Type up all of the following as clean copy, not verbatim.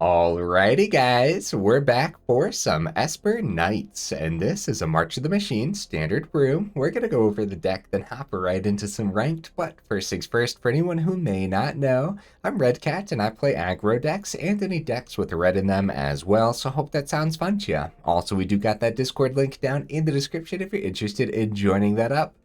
Alrighty guys, we're back for some Esper Knights, and this is a March of the Machine standard brew. We're going to go over the deck, then hop right into some ranked, but first things first, for anyone who may not know, I'm Redcat and I play aggro decks and any decks with red in them as well, so hope that sounds fun to you. Also, we do got that Discord link down in the description if you're interested in joining that up.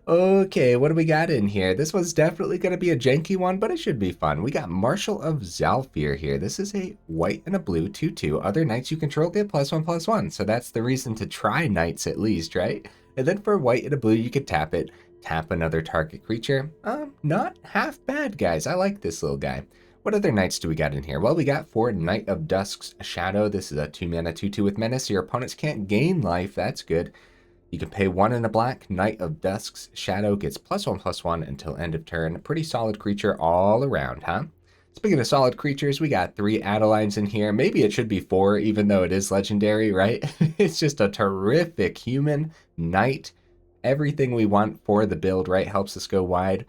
Okay, what do we got in here? This one's definitely going to be a janky one, but it should be fun. We got Marshal of Zhalfir here. This is a white and a blue 2/2. Other knights you control get +1/+1, so that's the reason to try knights at least, right? And then for white and a blue, you could tap it. Tap another target creature. Not half bad, guys. I like this little guy. What other knights do we got in here? Well, we got for Knight of Dusk's Shadow. This is a 2-mana 2/2 with Menace. Your opponents can't gain life. That's good. You can pay 1 and a black. Knight of Dusk's Shadow gets +1/+1 until end of turn. Pretty solid creature all around, huh? Speaking of solid creatures, we got 3 Adelines in here. Maybe it should be 4, even though it is legendary, right? It's just a terrific human knight. Everything we want for the build, right? Helps us go wide.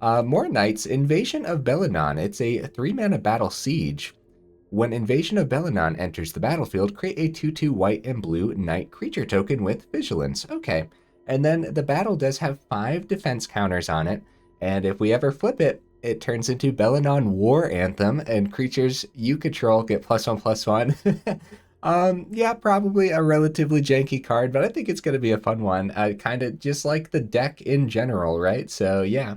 More knights. Invasion of Belenon. It's a 3-mana battle siege. When Invasion of Belenon enters the battlefield, create a 2/2 white and blue knight creature token with Vigilance. Okay. And then the battle does have 5 defense counters on it. And if we ever flip it, it turns into Belenon War Anthem, and creatures you control get +1/+1. Yeah, probably a relatively janky card, but I think it's going to be a fun one. Kind of just like the deck in general, right? So yeah.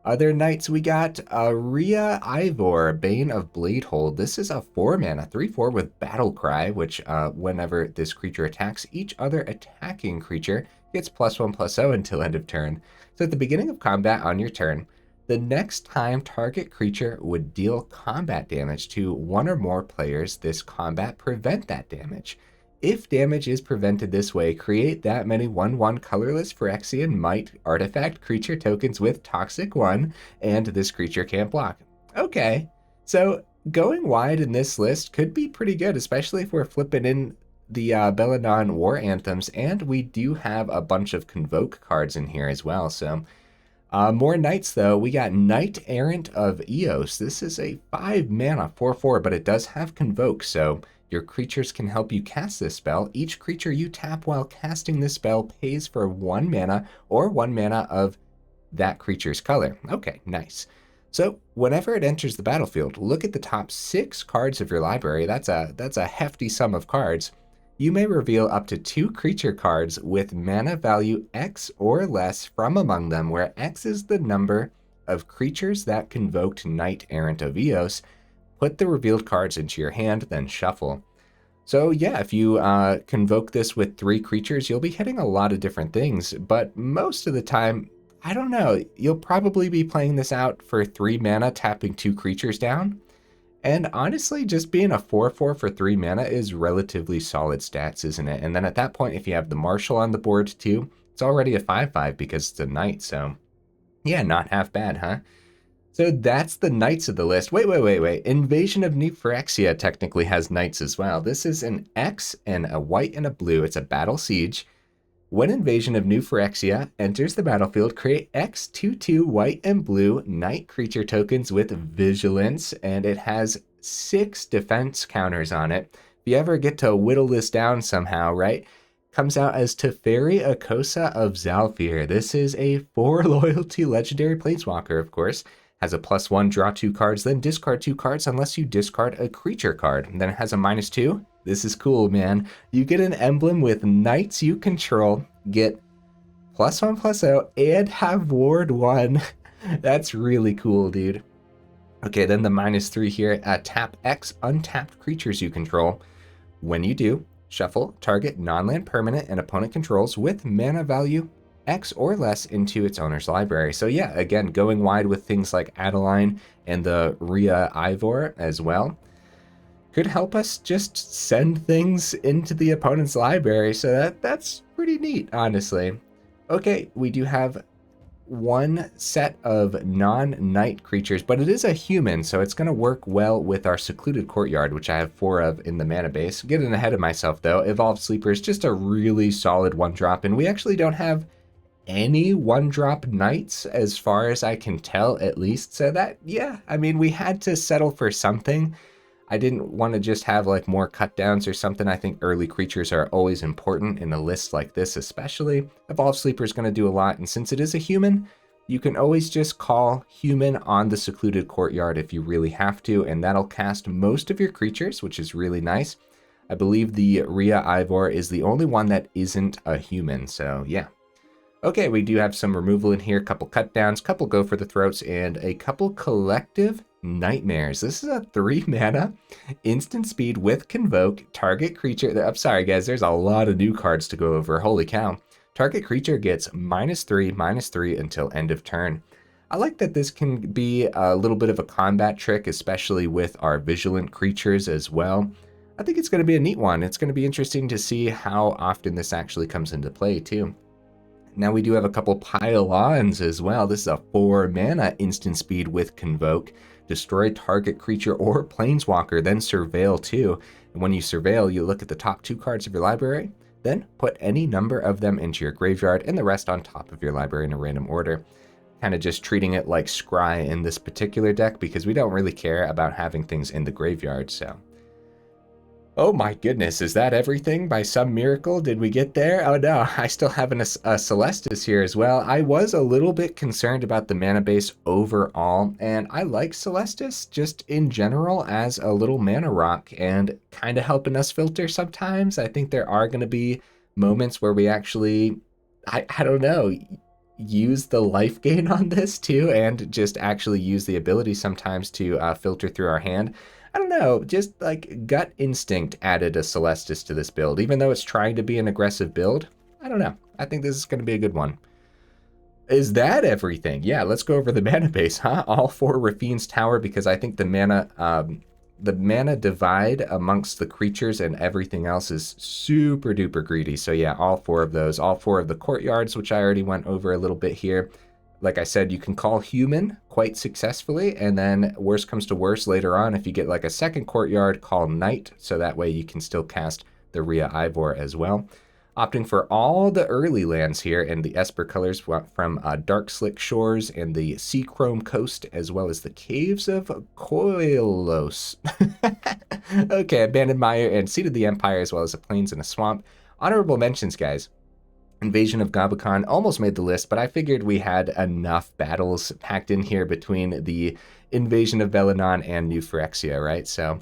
Other knights, we got Ivor, Bane of Bladehold. This is a 4-mana 3/4 with Battle Cry, which whenever this creature attacks, each other attacking creature gets +1/+0 until end of turn. So at the beginning of combat on your turn, the next time target creature would deal combat damage to one or more players, this combat prevent that damage. If damage is prevented this way, create that many 1/1 colorless Phyrexian Might artifact creature tokens with Toxic 1, and this creature can't block. Okay, so going wide in this list could be pretty good, especially if we're flipping in the Belenon War Anthems, and we do have a bunch of Convoke cards in here as well, so... more knights though, we got Knight-Errant of Eos. This is a 5-mana 4/4, but it does have Convoke, so... your creatures can help you cast this spell. Each creature you tap while casting this spell pays for 1 mana or 1 mana of that creature's color. Okay, nice. So whenever it enters the battlefield, look at the top 6 cards of your library. That's a hefty sum of cards. You may reveal up to 2 creature cards with mana value X or less from among them, where X is the number of creatures that convoked Knight-Errant of Eos. Put the revealed cards into your hand, then shuffle. So yeah, if you convoke this with 3 creatures, you'll be hitting a lot of different things, but most of the time, I don't know, you'll probably be playing this out for 3 mana, tapping 2 creatures down. And honestly, just being a 4/4 for 3 mana is relatively solid stats, isn't it? And then at that point, if you have the Marshal on the board too, it's already a 5/5 because it's a knight, so yeah, not half bad, huh? So that's the knights of the list. Wait. Invasion of New Phyrexia technically has knights as well. This is an X and a white and a blue. It's a battle siege. When Invasion of New Phyrexia enters the battlefield, create X 2/2 white and blue knight creature tokens with Vigilance, and it has 6 defense counters on it. If you ever get to whittle this down somehow, right? Comes out as Teferi Akosa of Zhalfir. This is a 4 loyalty legendary planeswalker, of course. Has a +1, draw 2 cards, then discard 2 cards unless you discard a creature card. And then it has a -2. This is cool, man. You get an emblem with knights you control, get +1/+0, and have ward 1. That's really cool, dude. Okay, then the -3 here, tap X untapped creatures you control. When you do, shuffle target non-land permanent and opponent controls with mana value X or less into its owner's library. So yeah, again, going wide with things like Adeline and the Ivor as well could help us just send things into the opponent's library. So that's pretty neat, honestly. Okay, we do have 1 set of non-knight creatures, but it is a human, so it's going to work well with our Secluded Courtyard, which I have 4 of in the mana base. Getting ahead of myself though, Evolved Sleeper is just a really solid 1-drop, and we actually don't have any 1-drop knights as far as I can tell, at least. So that, yeah, I mean, we had to settle for something. I didn't want to just have like more cut downs or something. I think early creatures are always important in a list like this, especially. Evolved Sleeper is going to do a lot, and since it is a human, you can always just call human on the Secluded Courtyard if you really have to, and that'll cast most of your creatures, which is really nice. I believe the Rhea Ivor is the only one that isn't a human, so yeah. Okay, we do have some removal in here, couple cut downs, couple go for the throats, and a couple collective nightmares. This is a 3 mana instant speed with convoke target creature. I'm sorry guys, there's a lot of new cards to go over. Holy cow. Target creature gets -3/-3 until end of turn. I like that this can be a little bit of a combat trick, especially with our vigilant creatures as well. I think it's going to be a neat one. It's going to be interesting to see how often this actually comes into play too. Now we do have a couple pile-ons as well. This is a 4 mana instant speed with convoke. Destroy target creature or planeswalker, then surveil too. And when you surveil, you look at the top 2 cards of your library, then put any number of them into your graveyard and the rest on top of your library in a random order. Kind of just treating it like scry in this particular deck because we don't really care about having things in the graveyard, so. Oh my goodness, is that everything? By some miracle, did we get there? Oh no, I still have a Celestus here as well. I was a little bit concerned about the mana base overall, and I like Celestus just in general as a little mana rock and kind of helping us filter sometimes. I think there are going to be moments where we actually, I don't know, use the life gain on this too, and just actually use the ability sometimes to filter through our hand. I don't know, just like gut instinct added a Celestus to this build. Even though it's trying to be an aggressive build, I don't know. I think this is going to be a good one. Is that everything? Yeah, let's go over the mana base, huh? All 4 Raffine's Tower, because I think the mana divide amongst the creatures and everything else is super duper greedy. So yeah, all 4 of those. All 4 of the courtyards, which I already went over a little bit here. Like I said, you can call human quite successfully, and then worst comes to worst later on, if you get like a second courtyard, call knight, so that way you can still cast the Rhea Ivor as well. Opting for all the early lands here, and the Esper colors from Darkslick Shores and the Seachrome Coast, as well as the Caves of Koilos. Okay, Abandoned Mire and Seat of the Empire, as well as the Plains and a Swamp. Honorable mentions, guys. Invasion of Gabakhan almost made the list, but I figured we had enough battles packed in here between the Invasion of Belenon and New Phyrexia, right? So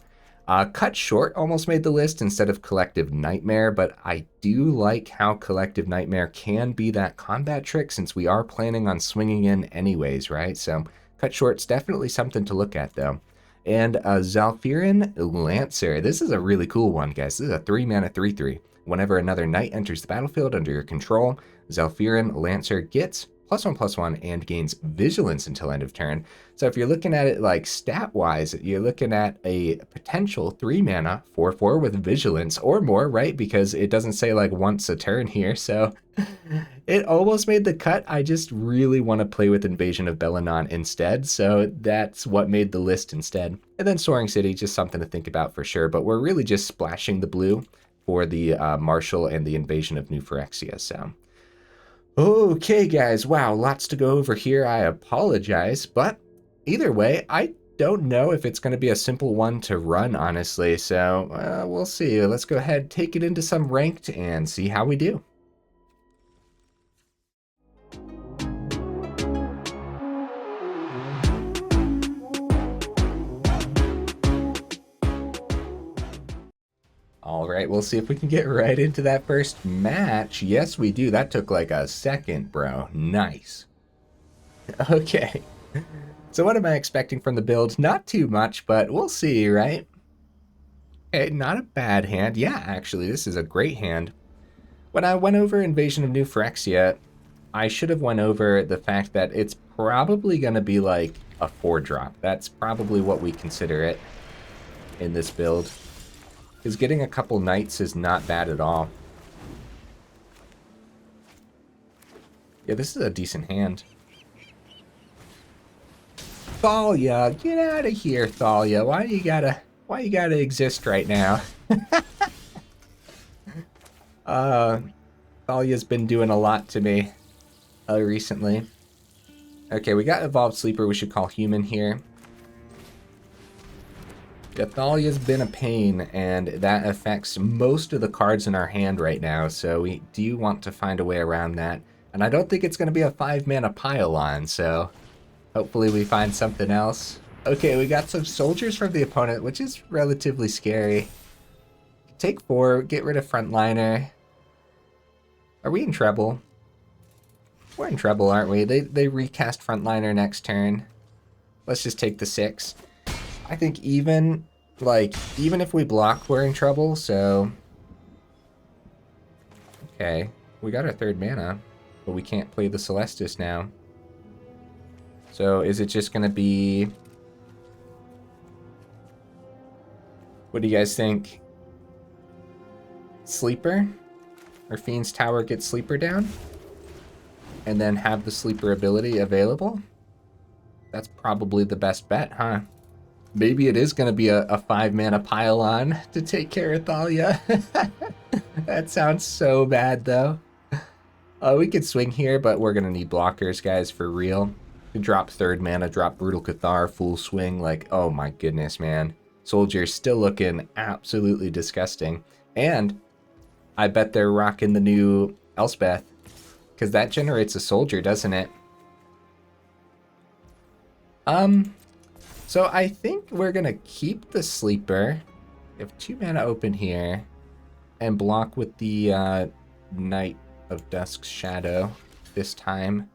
Cut Short almost made the list instead of Collective Nightmare, but I do like how Collective Nightmare can be that combat trick since we are planning on swinging in anyways, right? So Cut Short's definitely something to look at though. And Zhalfirin Lancer. This is a really cool one, guys. This is a 3 mana 3/3. Whenever another knight enters the battlefield under your control, Zhalfirin Lancer gets +1/+1 and gains vigilance until end of turn. So if you're looking at it like stat-wise, you're looking at a potential 3 mana 4/4 with vigilance or more, right? Because it doesn't say like once a turn here, so it almost made the cut. I just really want to play with Invasion of Belenon instead, so that's what made the list instead. And then Soaring City, just something to think about for sure, but we're really just splashing the blue for the Marshal and the Invasion of New Phyrexia, so. Okay, guys, wow, lots to go over here. I apologize, but either way, I don't know if it's going to be a simple one to run, honestly, so we'll see. Let's go ahead, take it into some ranked, and see how we do. All right, we'll see if we can get right into that first match. Yes, we do. That took like a second, bro. Nice. Okay. So what am I expecting from the build? Not too much, but we'll see, right? Okay, not a bad hand. Yeah, actually, this is a great hand. When I went over Invasion of New Phyrexia, I should have went over the fact that it's probably going to be like a 4-drop. That's probably what we consider it in this build. Because getting a couple knights is not bad at all. Yeah, this is a decent hand. Thalia, get out of here, Thalia. Why you gotta exist right now? Thalia's been doing a lot to me recently. Okay, we got Evolved Sleeper. We should call human here. Cathalia's been a pain, and that affects most of the cards in our hand right now, so we do want to find a way around that. And I don't think it's going to be a 5-mana pile-on, so hopefully we find something else. Okay, we got some soldiers from the opponent, which is relatively scary. Take 4, get rid of frontliner. Are we in trouble? We're in trouble, aren't we? They recast frontliner next turn. Let's just take the 6. I think even if we block, we're in trouble, so... Okay, we got our 3rd mana, but we can't play the Celestus now. So is it just gonna be... What do you guys think? Sleeper? Or Fiend's Tower gets Sleeper down? And then have the Sleeper ability available? That's probably the best bet, huh? Maybe it is going to be a 5-mana pile-on to take care of Thalia. That sounds so bad, though. We could swing here, but we're going to need blockers, guys, for real. To drop 3rd mana, drop Brutal Cathar, full swing. Like, oh my goodness, man. Soldier's still looking absolutely disgusting. And I bet they're rocking the new Elspeth, because that generates a soldier, doesn't it? So I think we're gonna keep the Sleeper. We have 2 mana open here, and block with the Knight of Dusk's Shadow this time.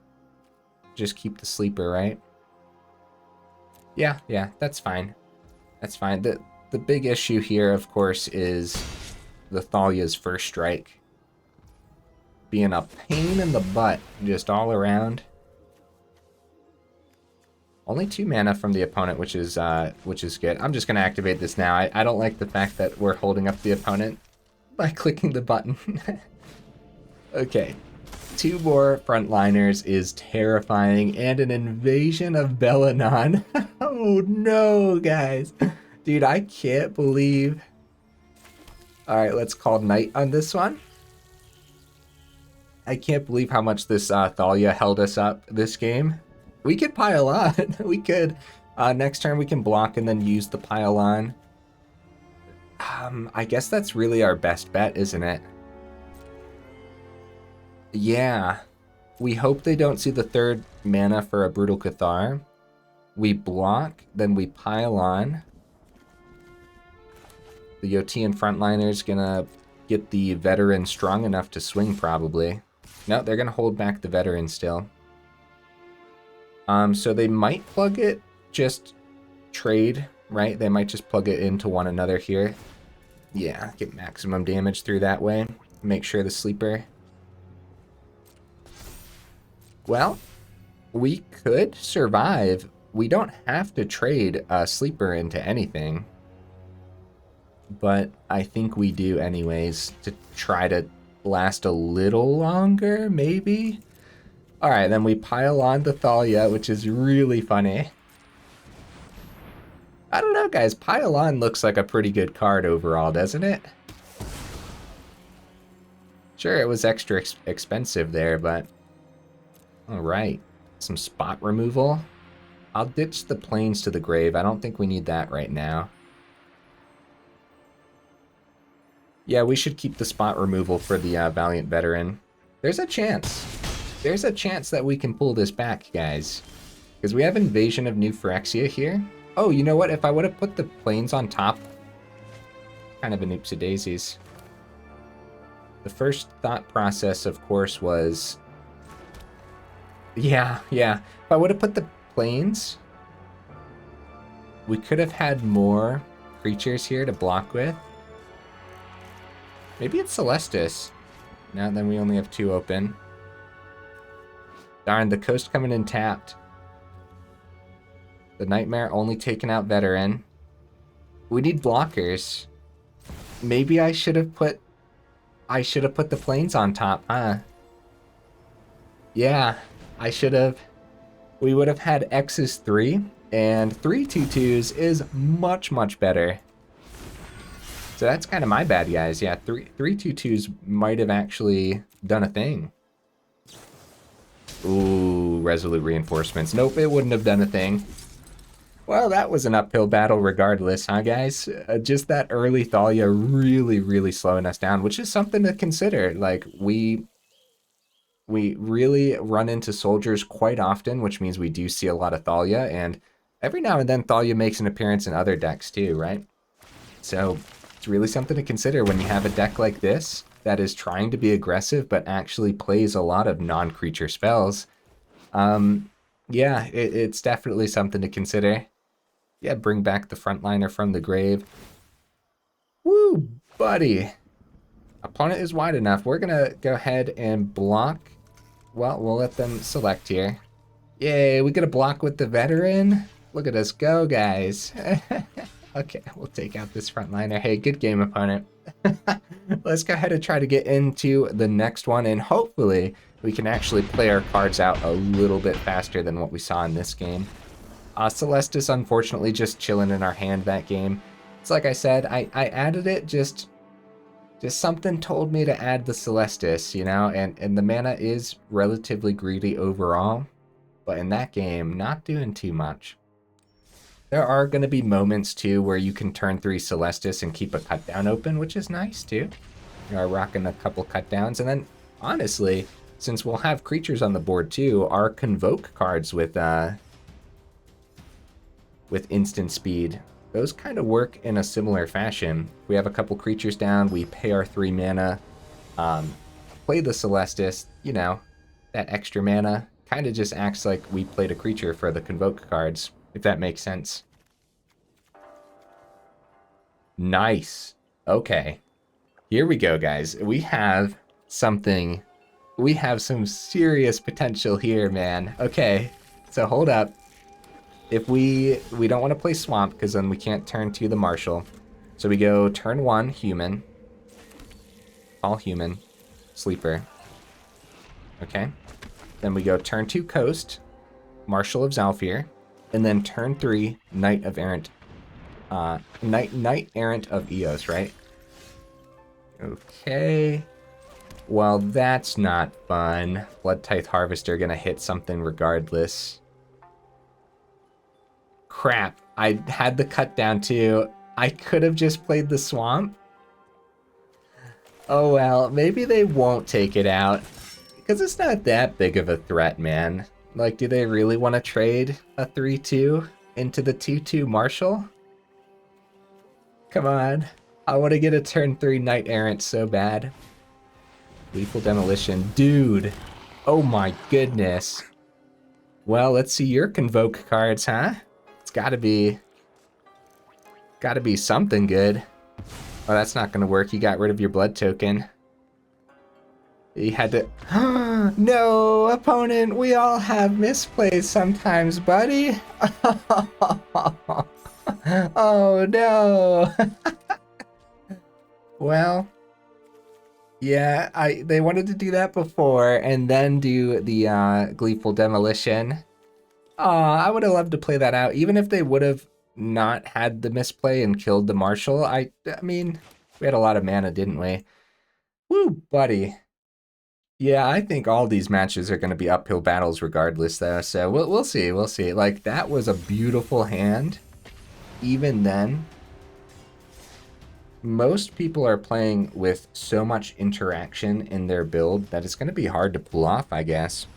Just keep the Sleeper, right? Yeah, that's fine. That's fine. The big issue here, of course, is the Thalia's first strike being a pain in the butt just all around. Only 2 mana from the opponent, which is good. I'm just gonna activate this now. I don't like the fact that we're holding up the opponent by clicking the button. Okay, 2 more frontliners is terrifying, and an Invasion of Belenon. Oh no, guys. Dude, I can't believe... Alright, let's call Knight on this one. I can't believe how much this Thalia held us up this game. We could pile on. We could. Next turn we can block and then use the pile on. I guess that's really our best bet, isn't it? Yeah. We hope they don't see the 3rd mana for a Brutal Cathar. We block, then we pile on. The Yotian frontliner's gonna get the veteran strong enough to swing, probably. No, they're gonna hold back the veteran still. So they might plug it, just trade, right? They might just plug it into one another here. Yeah, get maximum damage through that way. Make sure the Sleeper... Well, we could survive. We don't have to trade a Sleeper into anything. But I think we do anyways, to try to last a little longer, maybe? Alright, then we pile on the Thalia, which is really funny. I don't know, guys. Pile on looks like a pretty good card overall, doesn't it? Sure, it was extra expensive there, but... Alright. Some spot removal. I'll ditch the Plains to the Grave. I don't think we need that right now. Yeah, we should keep the spot removal for the Valiant Veteran. There's a chance. There's a chance that we can pull this back, guys. Because we have Invasion of New Phyrexia here. Oh, you know what? If I would have put the Plains on top... Kind of an oopsie-daisies. The first thought process, of course, was... Yeah. If I would have put the Plains... We could have had more creatures here to block with. Maybe it's Celestus. Now then we only have 2 open. Darn, the coast coming in tapped. The Nightmare only taking out Veteran. We need blockers. Maybe I should have put the Plains on top, huh? Yeah, I should have. We would have had X's 3, and 3 2/2s is much, much better. So that's kind of my bad, guys. Yeah, 3 2/2s might have actually done a thing. Ooh, Resolute Reinforcements. Nope, it wouldn't have done a thing. Well, that was an uphill battle regardless, huh, guys? Just that early Thalia really, really slowing us down, which is something to consider. Like, we really run into soldiers quite often, which means we do see a lot of Thalia, and every now and then Thalia makes an appearance in other decks too, right? So it's really something to consider when you have a deck like this that is trying to be aggressive but actually plays a lot of non-creature spells. Yeah, it's definitely something to consider. Yeah, bring back the frontliner from the grave. Woo, buddy. Opponent is wide enough. We're gonna go ahead and block. Well, we'll let them select here. Yay, we get a block with the veteran. Look at us go, guys. Okay, we'll take out this frontliner. Hey, good game, opponent. Let's go ahead and try to get into the next one, and hopefully we can actually play our cards out a little bit faster than what we saw in this game. Celestus, unfortunately, just chilling in our hand that game. It's like I said, I added it, just something told me to add the Celestus, you know, and the mana is relatively greedy overall, but in that game, not doing too much. There are going to be moments, too, where you can turn 3 Celestus and keep a cut down open, which is nice, too. You are rocking a couple cut downs, and then, honestly, since we'll have creatures on the board, too, our Convoke cards with instant speed, those kind of work in a similar fashion. We have a couple creatures down, we pay our 3 mana, play the Celestus, you know, that extra mana kind of just acts like we played a creature for the Convoke cards, if that makes sense. Nice. Okay. Here we go, guys. We have something. We have some serious potential here, man. Okay. So hold up. If we don't want to play Swamp, because then we can't turn to the Marshal. So we go turn 1, human. All human. Sleeper. Okay. Then we go turn 2, Coast. Marshal of Zhalfir. And then turn 3, Knight-Errant. Knight-Errant of Eos, right? Okay. Well, that's not fun. Blood Tithe Harvester gonna hit something regardless. Crap, I had the cut down too. I could have just played the Swamp. Oh well, maybe they won't take it out. Because it's not that big of a threat, man. Like, do they really want to trade a 3-2 into the 2-2 Marshal? Come on. I want to get a turn 3 Knight-Errant so bad. Lethal Demolition. Dude. Oh my goodness. Well, let's see your Convoke cards, huh? It's gotta be something good. Oh, that's not gonna work. You got rid of your blood token. You had to... No, opponent, we all have misplays sometimes, buddy. Oh, no. Well, yeah, they wanted to do that before and then do the Gleeful Demolition. I would have loved to play that out, even if they would have not had the misplay and killed the Marshal. I mean, we had a lot of mana, didn't we? Woo, buddy. Yeah, I think all these matches are going to be uphill battles regardless, though. So we'll see. We'll see. Like, that was a beautiful hand. Even then, most people are playing with so much interaction in their build that it's going to be hard to pull off, I guess.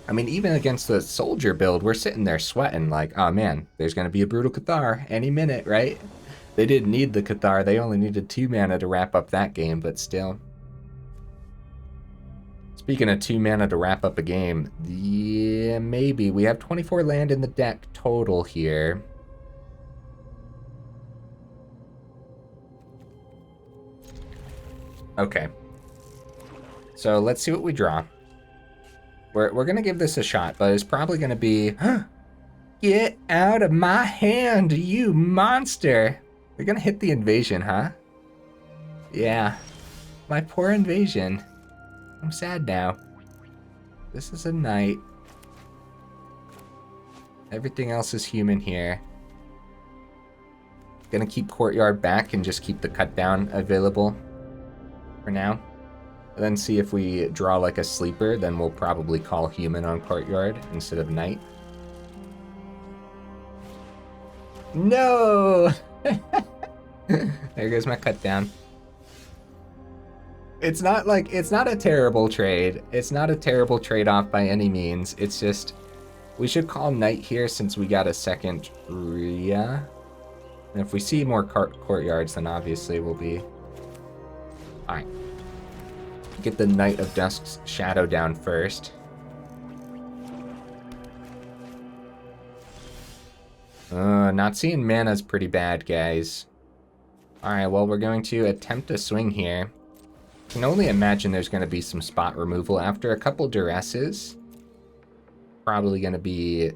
I mean, even against the soldier build, we're sitting there sweating like, oh man, there's going to be a brutal Cathar any minute, right? They didn't need the Cathar. They only needed 2 mana to wrap up that game, but still. Speaking of 2 mana to wrap up a game, yeah, maybe. We have 24 land in the deck total here. Okay. So let's see what we draw. We're going to give this a shot, but it's probably going to be... Get out of my hand, you monster! You're going to hit the invasion, huh? Yeah. My poor invasion. I'm sad now. This is a knight. Everything else is human here. Gonna keep Courtyard back and just keep the cut down available for now. And then see if we draw like a sleeper, then we'll probably call human on Courtyard instead of knight. No! There goes my cut down. It's not like, it's not a terrible trade. It's not a terrible trade-off by any means. It's just, we should call Knight here since we got a second Rhea. And if we see more courtyards, then obviously we'll be... Alright. Get the Knight of Dusk's shadow down first. Not seeing mana's pretty bad, guys. Alright, well, we're going to attempt a swing here. I can only imagine there's going to be some spot removal after a couple duresses. Probably going to be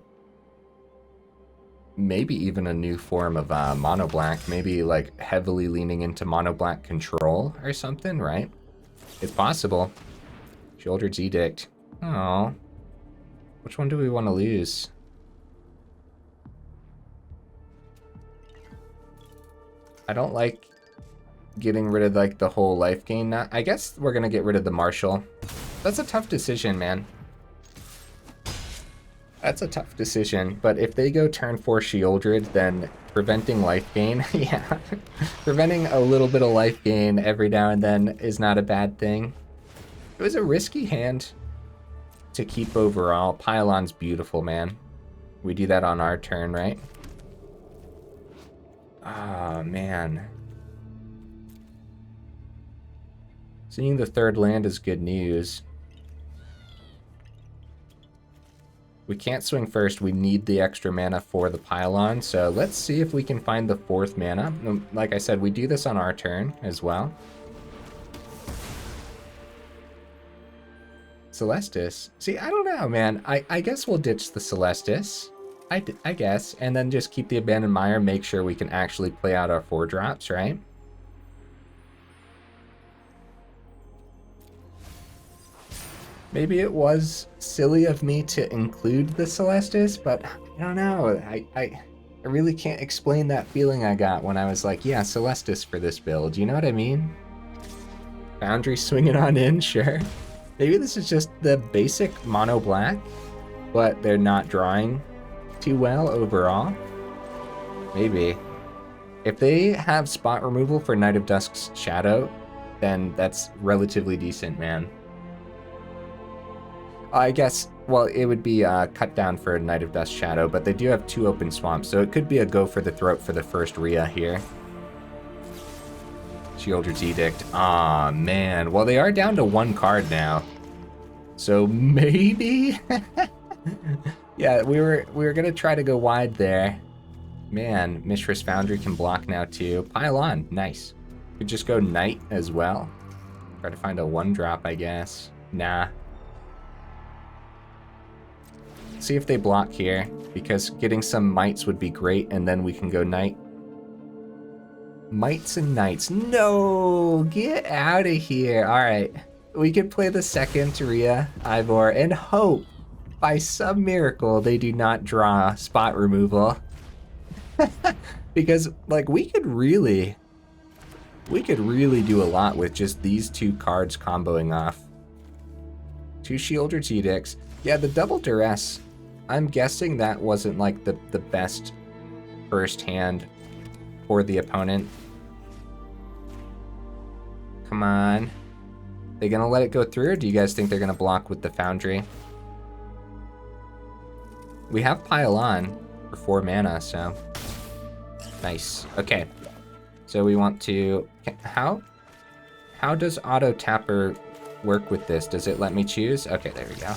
maybe even a new form of mono black. Maybe like heavily leaning into mono black control or something, right? It's possible. Sheoldred's Edict. Oh. Which one do we want to lose? I don't like getting rid of like the whole life gain. I guess we're gonna get rid of the Marshal. That's a tough decision, man. That's a tough decision, but if they go turn 4 Sheoldred, then preventing life gain, yeah. Preventing a little bit of life gain every now and then is not a bad thing. It was a risky hand to keep overall. Pylon's beautiful, man. We do that on our turn, right? Ah, man. Seeing the third land is good news. We can't swing first. We need the extra mana for the pylon. So let's see if we can find the 4th mana. Like I said, we do this on our turn as well. Celestus. See, I don't know, man. I guess we'll ditch the Celestus. I guess. And then just keep the Abandoned Mire. Make sure we can actually play out our 4 drops, right? Maybe it was silly of me to include the Celestus, but I don't know. I really can't explain that feeling I got when I was like, yeah, Celestus for this build. You know what I mean? Foundry swinging on in, sure. Maybe this is just the basic mono black, but they're not drawing too well overall. Maybe. If they have spot removal for Knight of Dusk's Shadow, then that's relatively decent, man. I guess, well, it would be cut down for Knight of Dusk Shadow, but they do have 2 open swamps, so it could be a go for the throat for the first Rhea here. Sheoldred's Edict. Aw, man. Well, they are down to 1 card now. So maybe? Yeah, we were gonna try to go wide there. Man, Mishra's Foundry can block now too. Pylon, nice. Could just go Knight as well. Try to find a 1-drop, I guess. Nah. See if they block here, because getting some mites would be great, and then we can go Knight. Mites and Knights. No! Get out of here. Alright. We could play the second Rhea, Ivor, and hope by some miracle they do not draw spot removal. Because, like, we could really do a lot with just these 2 cards comboing off. 2 Sheoldred's Edicts. Yeah, the double duress, I'm guessing that wasn't like the best first hand for the opponent. Come on. They gonna let it go through, or do you guys think they're gonna block with the Foundry? We have Pylon for 4 mana, so nice. Okay, so we want to, how does Auto Tapper work with this? Does it let me choose? Okay, there we go.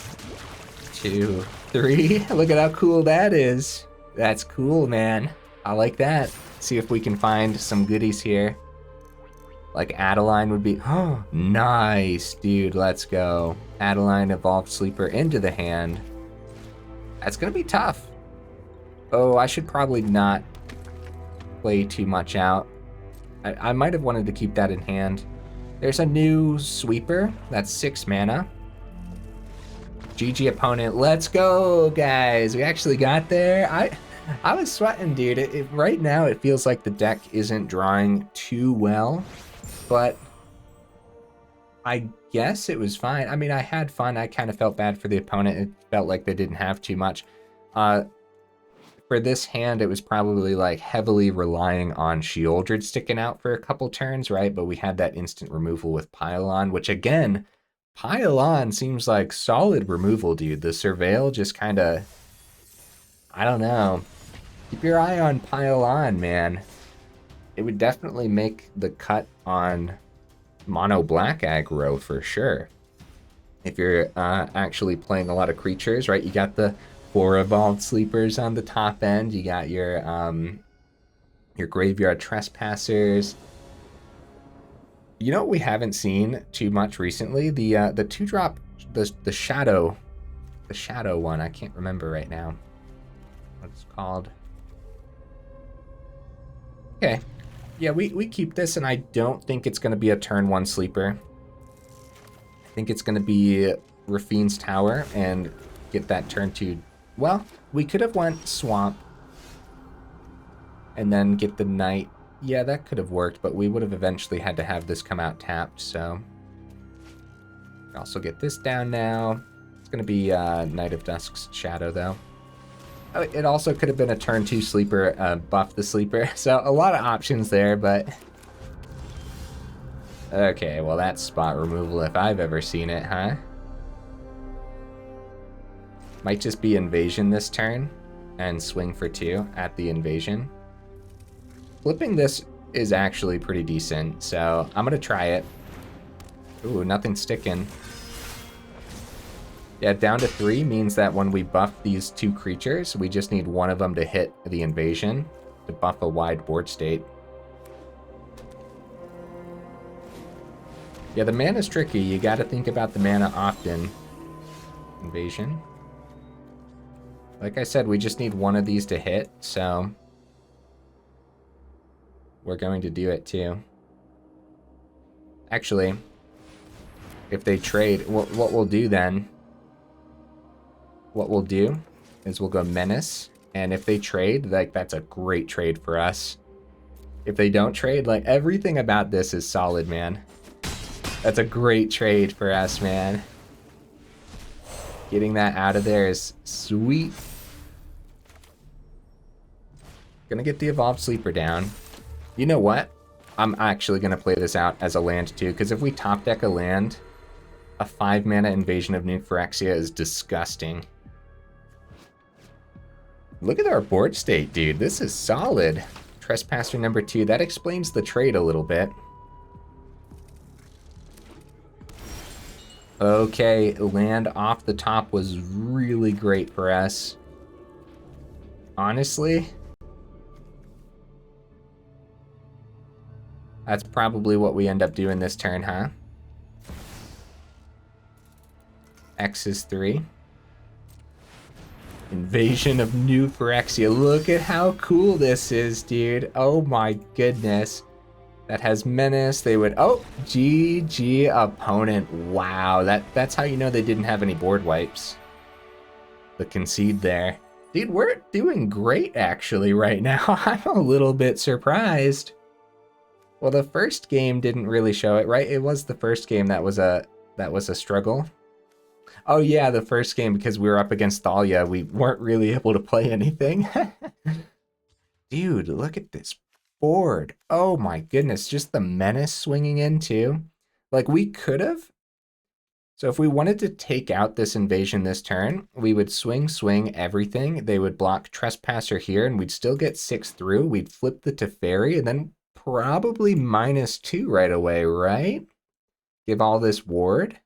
2, 3. Look at how cool that is. That's cool, man. I like that. See if we can find some goodies here. Like Adeline would be, oh, nice, dude, let's go. Adeline Evolved Sleeper into the hand. That's gonna be tough. Oh, I should probably not play too much out. I might have wanted to keep that in hand. There's a new sweeper, that's 6 mana. GG opponent, let's go, guys. We actually got there. I was sweating, dude. Right now, it feels like the deck isn't drawing too well, but I guess it was fine. I mean, I had fun. I kind of felt bad for the opponent. It felt like they didn't have too much. for this hand, it was probably like heavily relying on Sheoldred sticking out for a couple turns, right? But we had that instant removal with Pylon, which again, Pylon seems like solid removal, dude. The Surveil just kind of, I don't know. Keep your eye on Pylon, man. It would definitely make the cut on mono black aggro for sure. If you're actually playing a lot of creatures, right? You got the 4 evolved sleepers on the top end. You got your graveyard trespassers. You know what we haven't seen too much recently? The 2-drop, the shadow one. I can't remember right now what it's called. Okay. Yeah, we keep this, and I don't think it's going to be a turn 1 sleeper. I think it's going to be Raffine's Tower and get that turn 2. Well, we could have went Swamp and then get the Knight. Yeah, that could have worked, but we would have eventually had to have this come out tapped, so. Also get this down now. It's going to be Knight of Dusk's Shadow, though. It also could have been a turn 2 sleeper, buff the sleeper. So a lot of options there, but... Okay, well that's spot removal if I've ever seen it, huh? Might just be Invasion this turn and swing for 2 at the Invasion. Flipping this is actually pretty decent, so I'm gonna try it. Ooh, nothing sticking. Yeah, down to 3 means that when we buff these 2 creatures, we just need one of them to hit the Invasion to buff a wide board state. Yeah, the mana's tricky. You gotta think about the mana often. Invasion. Like I said, we just need one of these to hit, so we're going to do it too. Actually, if they trade, what we'll do then... What we'll do is we'll go Menace, and if they trade, like, that's a great trade for us. If they don't trade, like, everything about this is solid, man. That's a great trade for us, man. Getting that out of there is sweet. Gonna get the Evolved Sleeper down. You know what? I'm actually gonna play this out as a land too, because if we top deck a land, a 5-mana Invasion of New Phyrexia is disgusting. Look at our board state, dude. This is solid. Trespasser number 2. That explains the trade a little bit. Okay, land off the top was really great for us. Honestly, that's probably what we end up doing this turn, huh? X is 3. Invasion of New Phyrexia. Look at how cool this is, dude. Oh my goodness. That has Menace. They would... Oh, GG opponent. Wow, that's how you know they didn't have any board wipes. The concede there. Dude, we're doing great actually right now. I'm a little bit surprised. Well, the first game didn't really show it, right? It was the first game that was a struggle. Oh yeah, the first game, because we were up against Thalia, we weren't really able to play anything. Dude, look at this board. Oh my goodness, just the Menace swinging in too. Like, we could have. So if we wanted to take out this Invasion this turn, we would swing everything. They would block Trespasser here, and we'd still get 6 through. We'd flip the Teferi, and then probably -2 right away, right? Give all this ward.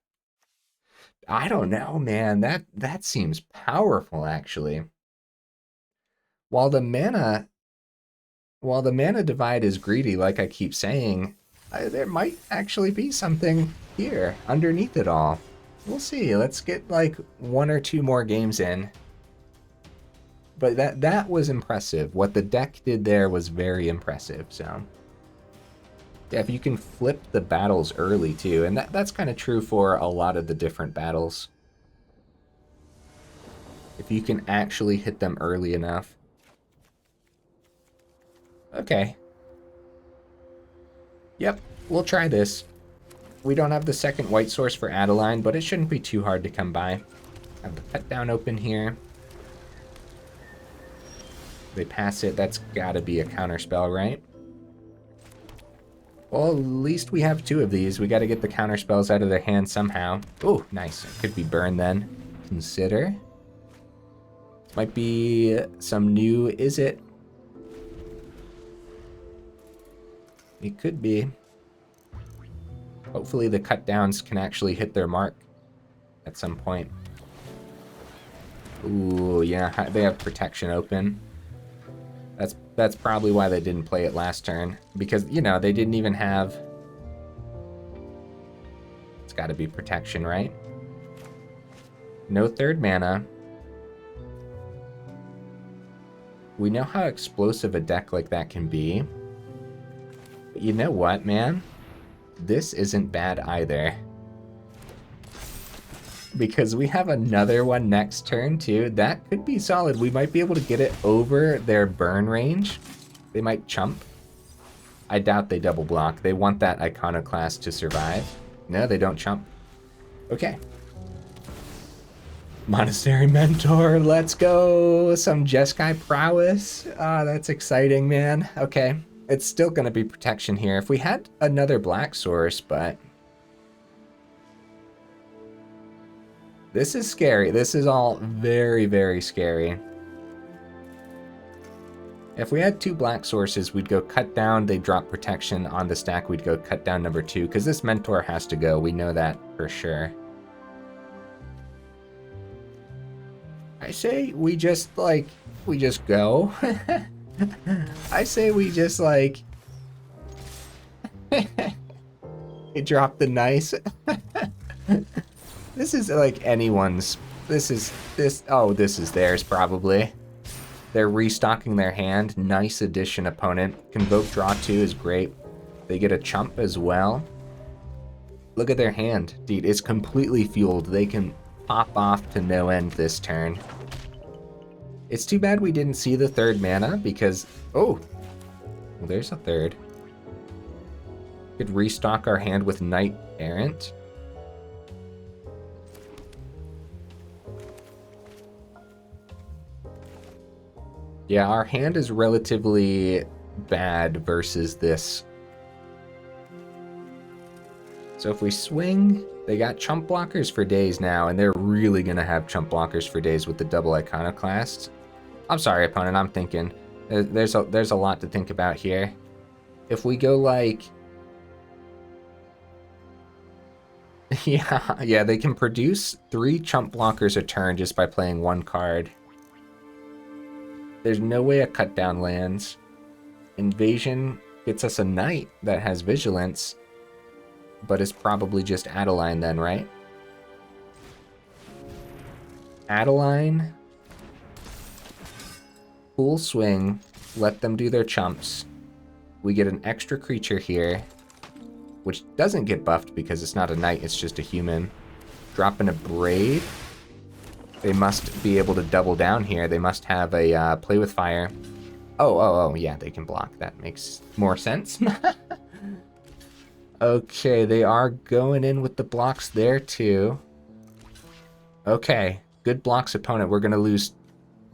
I don't know, man. That seems powerful, actually. While the mana divide is greedy, like I keep saying, there might actually be something here underneath it all. We'll see. Let's get like 1 or 2 more games in. But that was impressive. What the deck did there was very impressive. So yeah, if you can flip the battles early too, and that's kind of true for a lot of the different battles. If you can actually hit them early enough. Okay. Yep, we'll try this. We don't have the second white source for Adeline, but it shouldn't be too hard to come by. Have the pet down open here. They pass it. That's gotta be a counter spell, right? Well, at least we have 2 of these. We gotta get the counter spells out of their hand somehow. Oh, nice. It could be burn then. Consider. Might be some new, is it? It could be. Hopefully the cut downs can actually hit their mark at some point. Ooh, yeah, they have protection open. That's probably why they didn't play it last turn. Because, you know, they didn't even have... It's gotta be protection, right? No 3rd mana. We know how explosive a deck like that can be. But you know what, man? This isn't bad either. Because we have another one next turn, too. That could be solid. We might be able to get it over their burn range. They might chump. I doubt they double block. They want that Iconoclast to survive. No, they don't chump. Okay. Monastery Mentor, let's go! Some Jeskai prowess. Ah, that's exciting, man. Okay. It's still going to be protection here. If we had another black source, but... This is scary. This is all very, very scary. If we had 2 black sources, we'd go cut down, they drop protection on the stack, we'd go cut down number 2, because this Mentor has to go. We know that for sure. I say we just, like, we just go. I say we just, like... drop the nice. This is like anyone's. This is theirs probably. They're restocking their hand. Nice addition, opponent. Convoke draw 2 is great. They get a chump as well. Look at their hand. Dude, it's completely fueled. They can pop off to no end this turn. It's too bad we didn't see the 3rd mana because... Oh! Well, there's a 3rd. Could restock our hand with Knight-Errant. Yeah, our hand is relatively bad versus this. So if we swing, they got chump blockers for days now, and they're really going to have chump blockers for days with the double Iconoclast. I'm sorry, opponent, I'm thinking. There's a lot to think about here. If we go like... Yeah, they can produce 3 chump blockers a turn just by playing 1 card. There's no way a cut down lands. Invasion gets us a knight that has vigilance, but it's probably just Adeline then, right? Adeline. Full swing. Let them do their chumps. We get an extra creature here, which doesn't get buffed because it's not a knight, it's just a human. Drop in a braid. They must be able to double down here. They must have a play with fire. Oh, yeah, they can block. That makes more sense. Okay, they are going in with the blocks there too. Okay, good blocks, opponent. We're gonna lose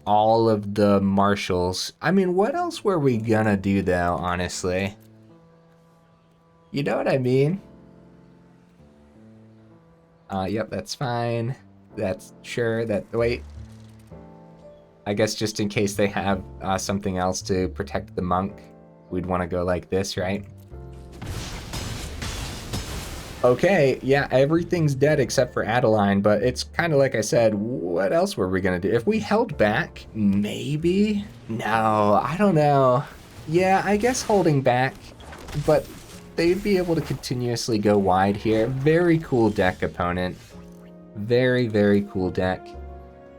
all of the marshals. I mean, what else were we gonna do though, honestly? You know what I mean? Yep, that's fine. That's sure that, wait. I guess just in case they have something else to protect the monk, we'd want to go like this, right? Okay, yeah, everything's dead except for Adeline, but it's kind of like I said, what else were we going to do? If we held back, maybe? No, I don't know. Yeah, I guess holding back, but they'd be able to continuously go wide here. Very cool deck, opponent. Very, very cool deck.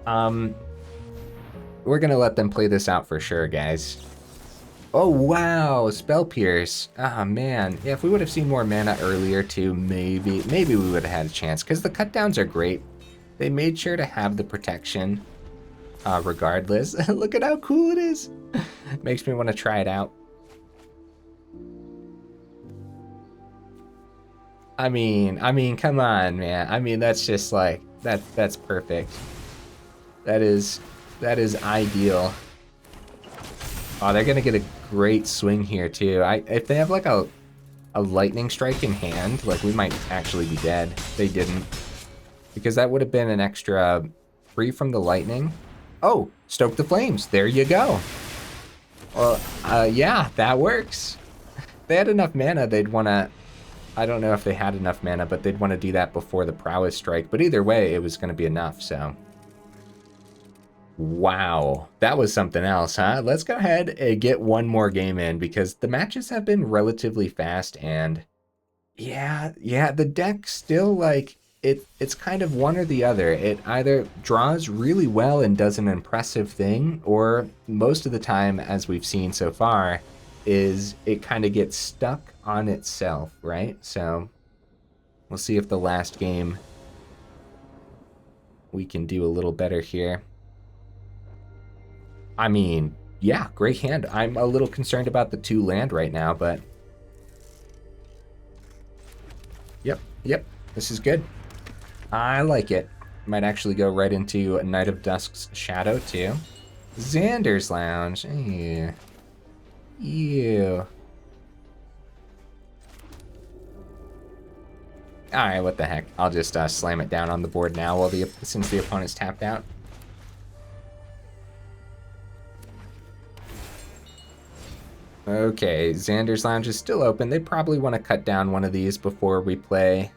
We're gonna let them play this out for sure, guys. Oh, wow, Spell Pierce. Ah, man. Yeah, if we would have seen more mana earlier, too, maybe we would have had a chance, because the cut downs are great. They made sure to have the protection, regardless. Look at how cool it is. Makes me want to try it out. I mean, come on, man. I mean, that's just like, that's perfect. That is ideal. Oh, they're gonna get a great swing here too. If they have like a lightning strike in hand, like we might actually be dead. They didn't, because that would have been an extra free from the lightning. Oh, stoke the flames. There you go. Well, yeah, that works. If they had enough mana, they'd want to. I don't know if they had enough mana, but they'd want to do that before the prowess strike. But either way, it was going to be enough. So. Wow, that was something else, huh? Let's go ahead and get one more game in because the matches have been relatively fast and yeah, the deck still like it's kind of one or the other. It either draws really well and does an impressive thing, or most of the time, as we've seen so far, is it kind of gets stuck on itself, right? So we'll see if the last game we can do a little better here. I mean, yeah, great hand. I'm a little concerned about the 2 land right now, but... Yep, this is good. I like it. Might actually go right into Knight of Dusk's Shadow, too. Xander's Lounge. Ew. Ew. Alright, what the heck. I'll just slam it down on the board now while since the opponent's tapped out. Okay, Xander's Lounge is still open. They probably want to cut down one of these before we play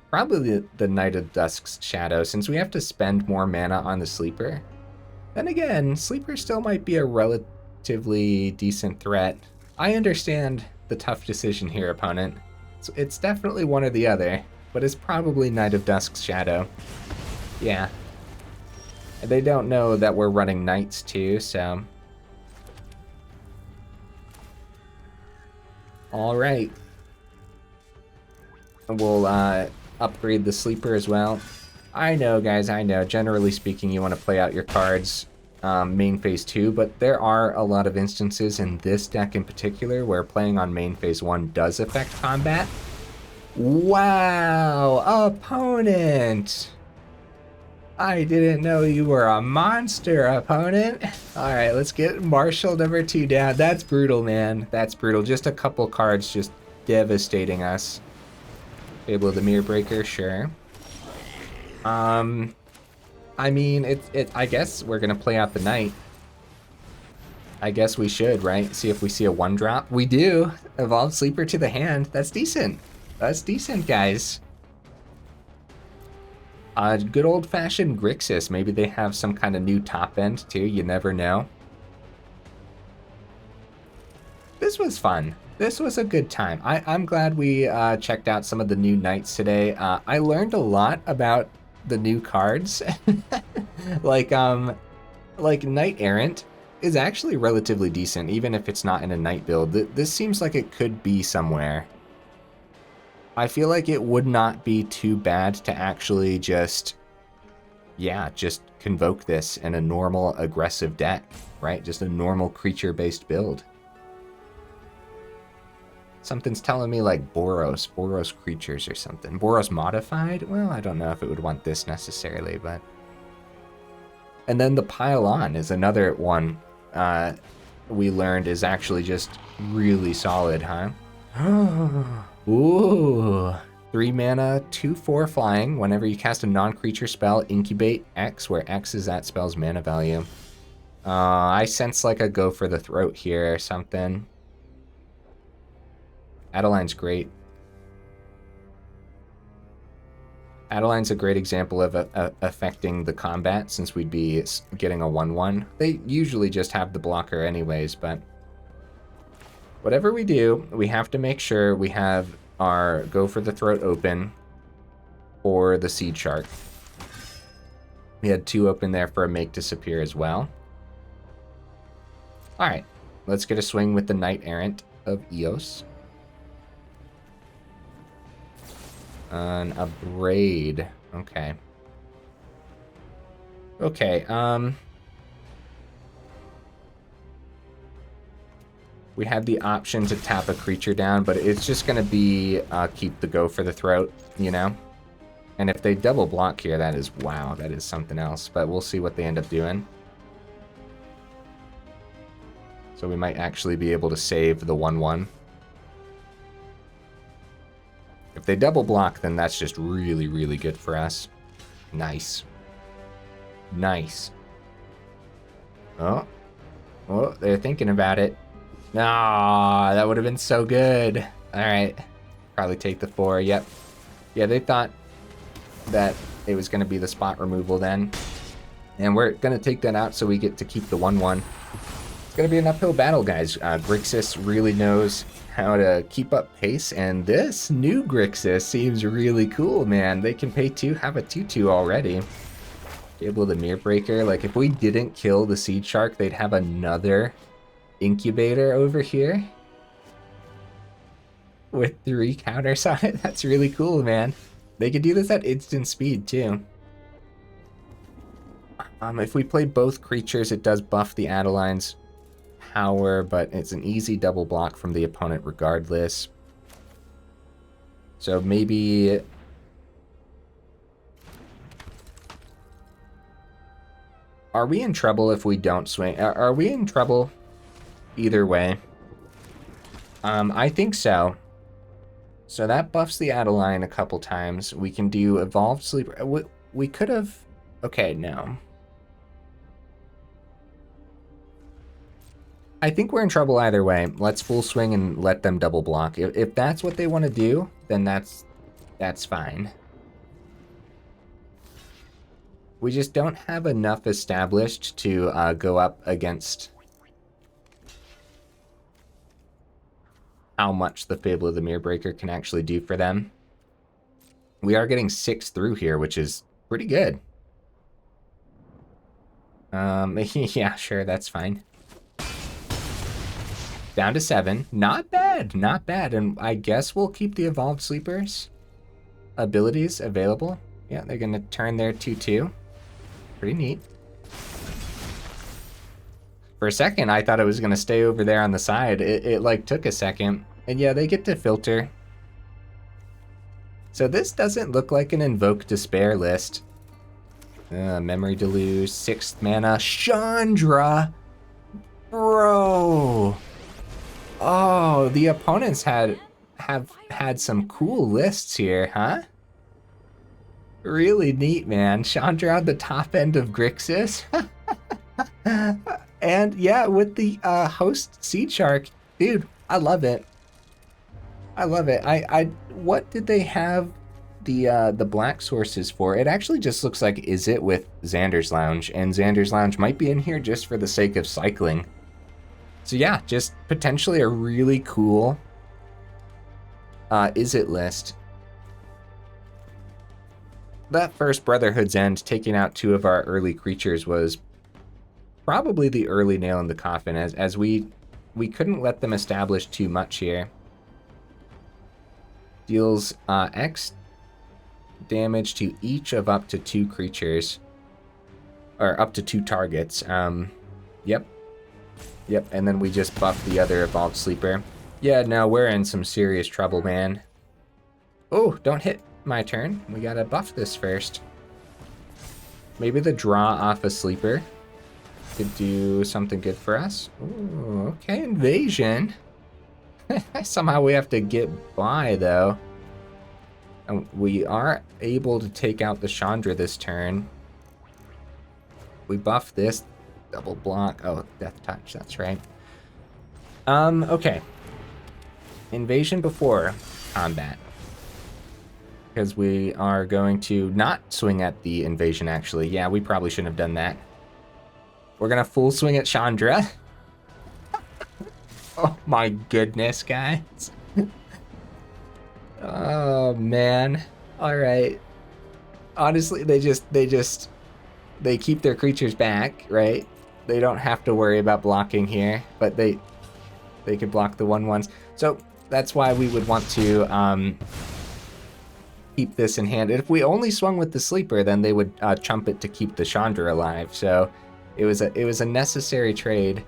probably the Knight of Dusk's Shadow, since we have to spend more mana on the Sleeper. Then again, Sleeper still might be a relatively decent threat. I understand the tough decision here, opponent. It's definitely one or the other, but it's probably Knight of Dusk's Shadow. Yeah. They don't know that we're running Knights too, so... All right. We'll upgrade the Sleeper as well. I know, guys, I know. Generally speaking, you want to play out your cards main phase 2, but there are a lot of instances in this deck in particular where playing on main phase 1 does affect combat. Wow, opponent! I didn't know you were a monster, opponent. All right, let's get Marshal number 2 down. That's brutal, man. That's brutal. Just a couple cards just devastating us. Able the Mirror Breaker, sure. I mean, I guess we're gonna play out the Knight. I guess we should, right? See if we see a 1-drop. We do. Evolved Sleeper to the hand. That's decent. That's decent, guys. Good old-fashioned Grixis. Maybe they have some kind of new top end, too. You never know. This was fun. This was a good time. I'm glad we checked out some of the new Knights today. I learned a lot about the new cards. like Knight-Errant is actually relatively decent, even if it's not in a Knight build. This seems like it could be somewhere. I feel like it would not be too bad to actually just convoke this in a normal aggressive deck, right? Just a normal creature-based build. Something's telling me like Boros creatures or something. Boros modified? Well, I don't know if it would want this necessarily, but... And then the Pile On is another one we learned is actually just really solid, huh? Ooh, 3 mana, 2/4 flying. Whenever you cast a non-creature spell, incubate X, where X is that spell's mana value. I sense like a go for the throat here or something. Adeline's great. Adeline's a great example of affecting the combat, since we'd be getting a 1/1. They usually just have the blocker anyways, but... Whatever we do, we have to make sure we have our Go for the Throat open or the Seed Shark. We had 2 open there for a Make Disappear as well. Alright, let's get a swing with the Knight-Errant of Eos. And a Braid. Okay. Okay, we have the option to tap a creature down, but it's just going to be keep the Go for the Throat, you know? And if they double block here, that is, wow, that is something else. But we'll see what they end up doing. So we might actually be able to save the 1/1. If they double block, then that's just really, really good for us. Nice. Nice. Oh. Oh, they're thinking about it. Ah, that would have been so good. All right. Probably take the 4. Yep. Yeah, they thought that it was going to be the spot removal then. And we're going to take that out so we get to keep the 1/1. It's going to be an uphill battle, guys. Grixis really knows how to keep up pace, and this new Grixis seems really cool, man. They can pay 2, have a 2/2 already. Able to Mirror Breaker. Like, if we didn't kill the Seed Shark, they'd have another Incubator over here with 3 counters on it. That's really cool, man. They could do this at instant speed, too. If we play both creatures, it does buff the Adeline's power, but it's an easy double block from the opponent regardless. So maybe... Are we in trouble if we don't swing? Are we in trouble either way? I think so. So that buffs the Adeline a couple times. We can do Evolved Sleeper. We could have... Okay, no. I think we're in trouble either way. Let's full swing and let them double block. If that's what they want to do, then that's fine. We just don't have enough established to go up against how much the Fable of the Mirror Breaker can actually do for them. We are getting 6 through here, which is pretty good. Yeah, sure, that's fine. Down to 7. Not bad, not bad. And I guess we'll keep the Evolved Sleepers abilities available. Yeah, they're going to turn their 2/2. Pretty neat. For a second, I thought it was going to stay over there on the side. It like took a second. And yeah, they get to filter. So this doesn't look like an Invoke Despair list. Memory Deluge, 6th mana. Chandra! Bro! Oh, the opponents have had some cool lists here, huh? Really neat, man. Chandra on the top end of Grixis. And yeah, with the host Seed Shark. Dude, I love it. I love it. What did they have the black sources for? It actually just looks like Is It with Xander's Lounge, and Xander's Lounge might be in here just for the sake of cycling. So yeah, just potentially a really cool Is It list. That first Brotherhood's End, taking out 2 of our early creatures, was probably the early nail in the coffin, as we couldn't let them establish too much here. Deals X damage to each of up to 2 creatures, or up to 2 targets. Yep, and then we just buff the other Evolved Sleeper. Yeah, no, we're in some serious trouble, man. Oh, don't hit my turn. We gotta buff this first. Maybe the draw off a sleeper could do something good for us. Ooh, okay, Invasion. Somehow we have to get by, though. And we are able to take out the Chandra this turn. We buff this. Double block. Oh, Death Touch, that's right. Okay. Invasion before combat. Because we are going to not swing at the Invasion, actually. Yeah, we probably shouldn't have done that. We're going to full swing at Chandra. Oh my goodness, guys. Oh, man. All right. Honestly, they keep their creatures back, right? They don't have to worry about blocking here, but they could block the 1/1s. So that's why we would want to keep this in hand. If we only swung with the sleeper, then they would chump it to keep the Chandra alive. So it was a necessary trade.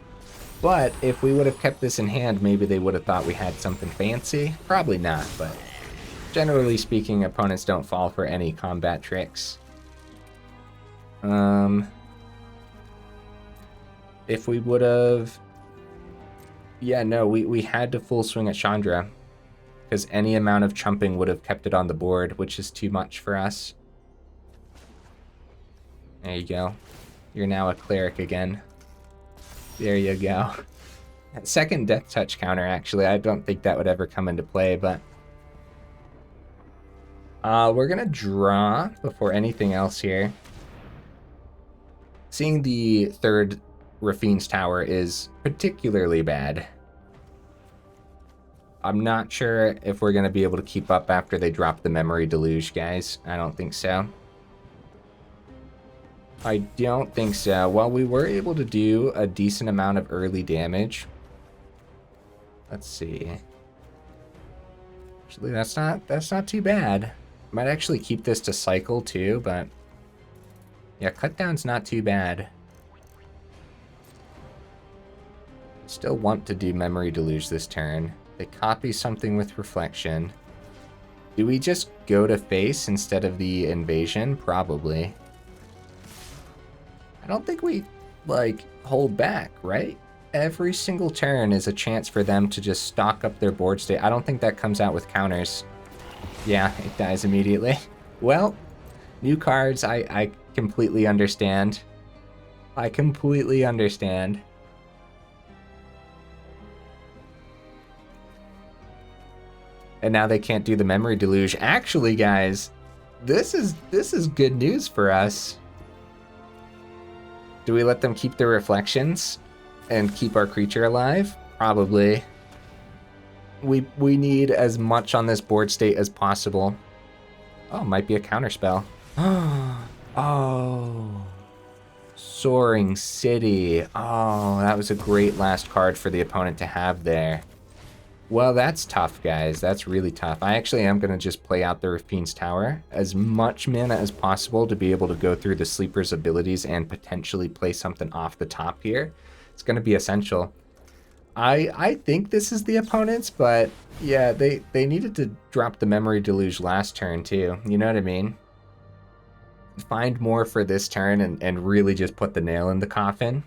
But if we would have kept this in hand, maybe they would have thought we had something fancy. Probably not, but generally speaking, opponents don't fall for any combat tricks. If we would have Yeah, no, we had to full swing at Chandra, because any amount of chumping would have kept it on the board, which is too much for us. There you go. You're now a cleric again. There you go. Second death touch counter, actually. I don't think that would ever come into play, but... we're gonna draw before anything else here. Seeing the third Raffine's tower is particularly bad. I'm not sure if we're gonna be able to keep up after they drop the memory deluge, guys. I don't think so. I don't think so. Well, we were able to do a decent amount of early damage. Let's see. Actually, that's not too bad. Might actually keep this to cycle too, but yeah, cut down's not too bad. Still want to do memory deluge this turn. They copy something with reflection. Do we just go to face instead of the invasion? Probably. I don't think we, like, hold back, right? Every single turn is a chance for them to just stock up their board state. I don't think that comes out with counters. Yeah, it dies immediately. Well, new cards, I completely understand. I completely understand. And now they can't do the memory deluge. Actually, guys, this is good news for us. Do we let them keep their reflections and keep our creature alive? Probably. We need as much on this board state as possible. Oh, might be a counterspell. Oh. Soaring City. Oh, that was a great last card for the opponent to have there. Well, that's tough, guys. That's really tough. I actually am going to just play out the Raffine's Tower. As much mana as possible to be able to go through the Sleeper's abilities and potentially play something off the top here. It's going to be essential. I think this is the opponent's, but yeah, they needed to drop the Memory Deluge last turn too. You know what I mean? Find more for this turn and really just put the nail in the coffin.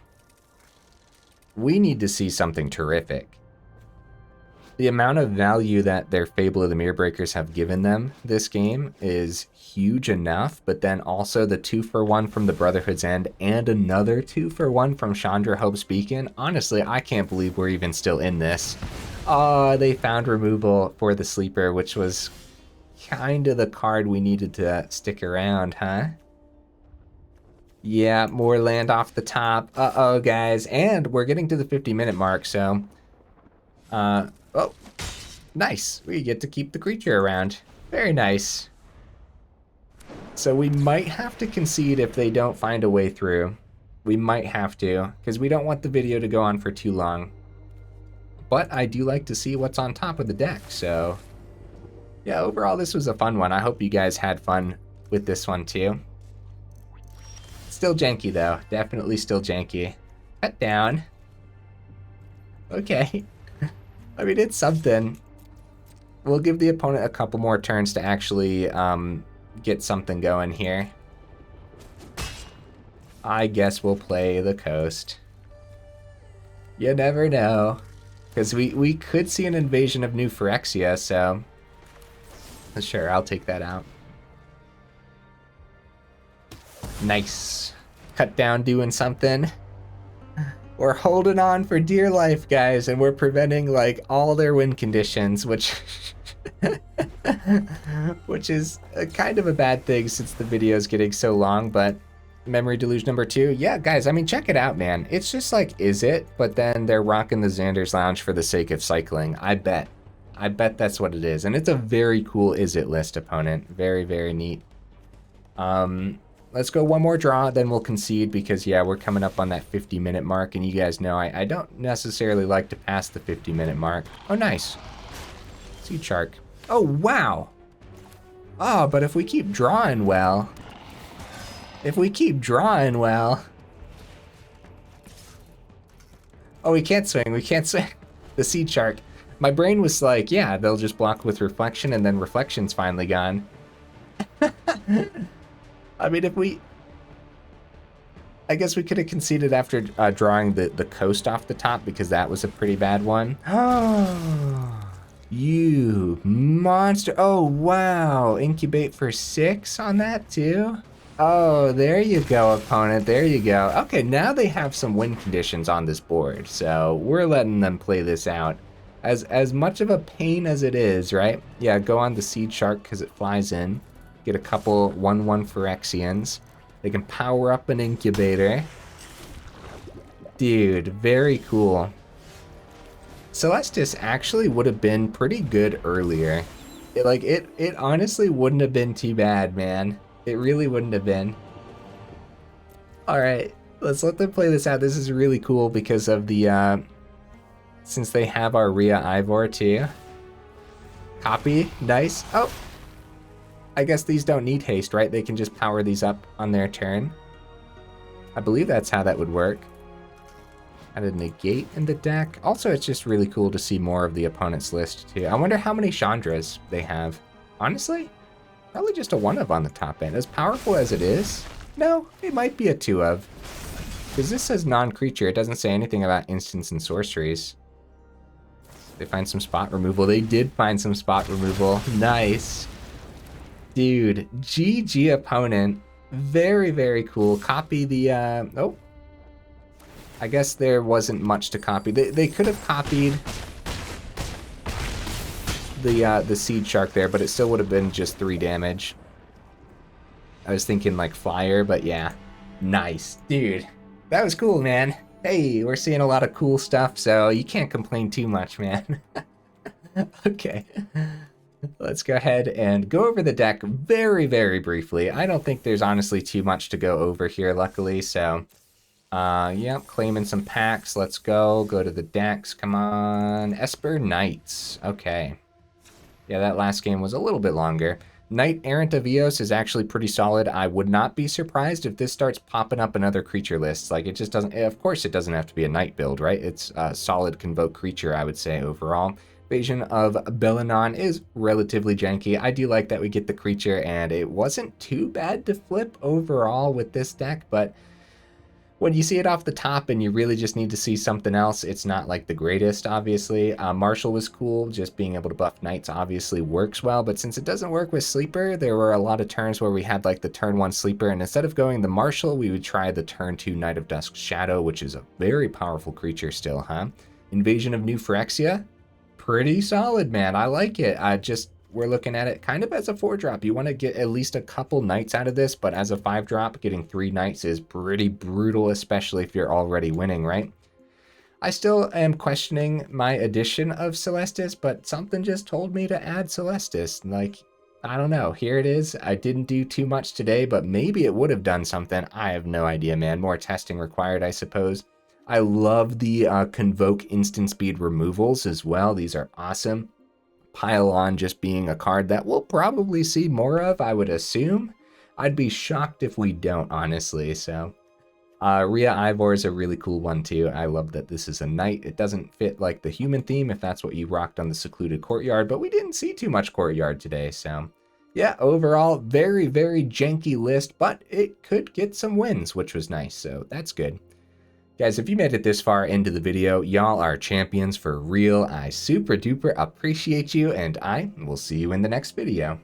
We need to see something terrific. The amount of value that their Fable of the Mirrorbreakers have given them this game is huge enough, but then also the 2-for-1 from the Brotherhood's End and another 2-for-1 from Chandra Hope's Beacon. Honestly, I can't believe we're even still in this. Oh, they found removal for the Sleeper, which was kind of the card we needed to stick around, huh? Yeah, more land off the top. Uh-oh, guys. And we're getting to the 50-minute mark, so... oh, nice. We get to keep the creature around. Very nice. So we might have to concede if they don't find a way through. We might have to, because we don't want the video to go on for too long. But I do like to see what's on top of the deck, so... yeah, overall this was a fun one. I hope you guys had fun with this one too. Still janky though. Definitely still janky. Cut down. Okay. I mean, it's something. We'll give the opponent a couple more turns to actually get something going here. I guess we'll play the coast. You never know. Because we could see an invasion of New Phyrexia, so... sure, I'll take that out. Nice. Cut down doing something. We're holding on for dear life, guys, and we're preventing, like, all their win conditions, which... which is kind of a bad thing since the video's getting so long, but... Memory Deluge number 2. Yeah, guys, I mean, check it out, man. It's just like, is it? But then they're rocking the Xander's Lounge for the sake of cycling. I bet. I bet that's what it is. And it's a very cool is it list opponent. Very, very neat. Let's go one more draw, then we'll concede because, yeah, we're coming up on that 50-minute mark, and you guys know I don't necessarily like to pass the 50-minute mark. Oh, nice. Sea Shark. Oh, wow. Oh, but if we keep drawing well... if we keep drawing well... oh, we can't swing. We can't swing. The Sea Shark. My brain was like, yeah, they'll just block with Reflection, and then Reflection's finally gone. I mean, if we... I guess we could have conceded after drawing the coast off the top because that was a pretty bad one. Oh, you monster. Oh, wow. Incubate for 6 on that too? Oh, there you go, opponent. There you go. Okay, now they have some win conditions on this board, so we're letting them play this out. As much of a pain as it is, right? Yeah, go on the Seed Shark because it flies in. Get a couple 1/1 Phyrexians. They can power up an Incubator. Dude, very cool. Celestus actually would have been pretty good earlier. It honestly wouldn't have been too bad, man. It really wouldn't have been. All right, let's let them play this out. This is really cool because of the, since they have our Rhea Ivor too. Copy, nice. Oh, I guess these don't need haste, right? They can just power these up on their turn. I believe that's how that would work. Added negate in the deck. Also, it's just really cool to see more of the opponent's list too. I wonder how many Chandras they have. Honestly, probably just a 1-of on the top end. As powerful as it is, no, it might be a 2-of. Because this says non-creature. It doesn't say anything about instants and sorceries. They find some spot removal. They did find some spot removal. Nice. Dude, GG opponent. Very, very cool. Copy the, oh. I guess there wasn't much to copy. They could have copied the Seed Shark there, but it still would have been just 3 damage. I was thinking like Flyer, but yeah. Nice. Dude, that was cool, man. Hey, we're seeing a lot of cool stuff, so you can't complain too much, man. Okay. Let's go ahead and go over the deck very, very briefly. I don't think there's honestly too much to go over here, luckily, so... Yep, claiming some packs. Let's go to the decks. Come on. Esper Knights. Okay. Yeah, that last game was a little bit longer. Knight-Errant of Eos is actually pretty solid. I would not be surprised if this starts popping up in other creature lists. Like, it just doesn't... Of course, it doesn't have to be a Knight build, right? It's a solid Convoke creature, I would say, overall. Invasion of Belenon is relatively janky. I do like that we get the creature, and it wasn't too bad to flip overall with this deck, but... when you see it off the top and you really just need to see something else, it's not like the greatest, obviously. Marshal was cool. Just being able to buff Knights obviously works well, but since it doesn't work with Sleeper, there were a lot of turns where we had like the turn 1 Sleeper, and instead of going the Marshal, we would try the turn 2 Knight of Dusk Shadow, which is a very powerful creature still, huh? Invasion of New Phyrexia, pretty solid, man. I like it. We're looking at it kind of as a 4-drop. You want to get at least a couple Knights out of this, but as a 5-drop, getting 3 Knights is pretty brutal, especially if you're already winning, right? I still am questioning my addition of Celestus, but something just told me to add Celestus. Like, I don't know. Here it is. I didn't do too much today, but maybe it would have done something. I have no idea, man. More testing required, I suppose. I love the Convoke instant speed removals as well. These are awesome. Pile on just being a card that we'll probably see more of, I would assume. I'd be shocked if we don't, honestly. So Rhea Ivor is a really cool one too. I love that this is a Knight. It doesn't fit like the human theme if that's what you rocked on the Secluded Courtyard, but we didn't see too much Courtyard today. So yeah, overall, very, very janky list, but it could get some wins, which was nice. So that's good. Guys, if you made it this far into the video, y'all are champions for real. I super duper appreciate you, and I will see you in the next video.